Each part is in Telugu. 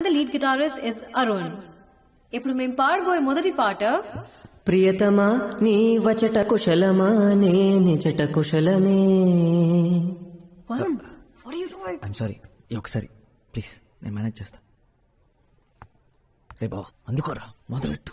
The lead guitarist is Arun. ఇప్పుడు మేము పాడబోయే మొదటి పాట ప్రియతమా నీ వచట కుశలమా నే నిజట కుశలమే. Varun, what are you doing? I'm sorry, ఒకసారి ప్లీజ్ నేను మేనేజ్ చేస్తా. రే బావా అందుకోరా, మొదలెట్టు.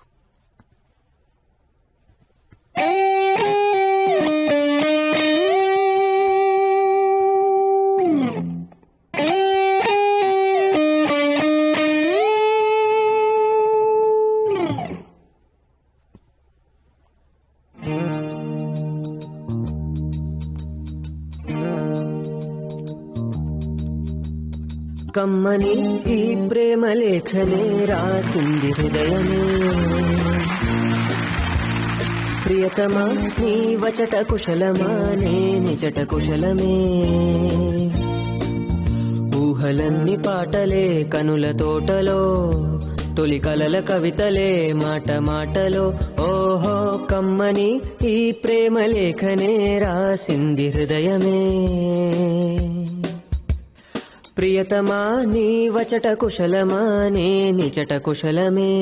కమ్మని ఈ ప్రేమ లేఖనే రాసింది హృదయమే. ప్రియతమా నీ వచట కుశలమా నే నిజట కుశలమే. ఊహలన్నీ పాటలే కనుల తోటలో, తొలి కలల కవితలే మాట మాటలో. ఓహో కమ్మని ఈ ప్రేమ లేఖనే రాసింది హృదయమే. ప్రియతమా నీ వచట కుశలమా నే నిజట కుశలమే.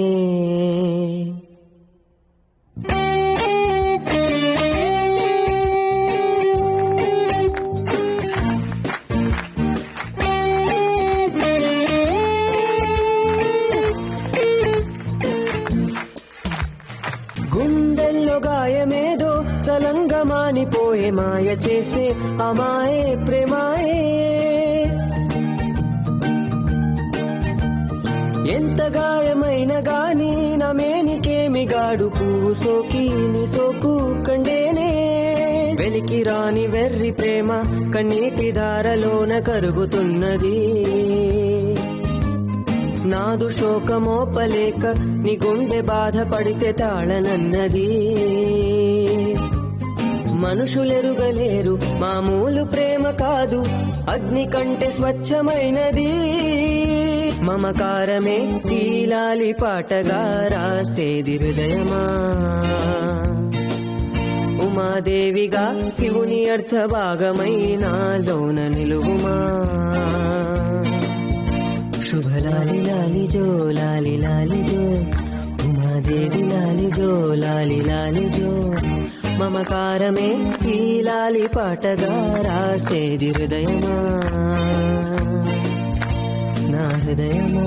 గుండెల్లో గాయమేదో చలంగా మానిపోయే మాయ చేసే అమాయే ప్రేమాయే. ఎంత గాయమైన గాని నా మేనికేమి గాడు పువ్వు సోకి నీ సోకు కండేనే. వెలికి రాని వెర్రి ప్రేమ కన్నీటి దారలోన కరుగుతున్నది. నాదు శోకమోపలేక నీ గుండె బాధపడితే తాళనన్నది. మనుషులెరుగలేరు మామూలు ప్రేమ కాదు, అగ్ని కంటే స్వచ్ఛమైనది. మమకారమే తీలాలి పాటగా రాసేది హృదయమా. ఉమాదేవిగా శివుని అర్థ భాగమైనాలోన నిలువుమా. శుభలాలి లాలి జో లాలి లాలి జో, ఉమాదేవి లాలి జో లాలి లాలి జో. మమకారమే తీలాలి పాటగా రాసేది హృదయమా, నా హృదయమా.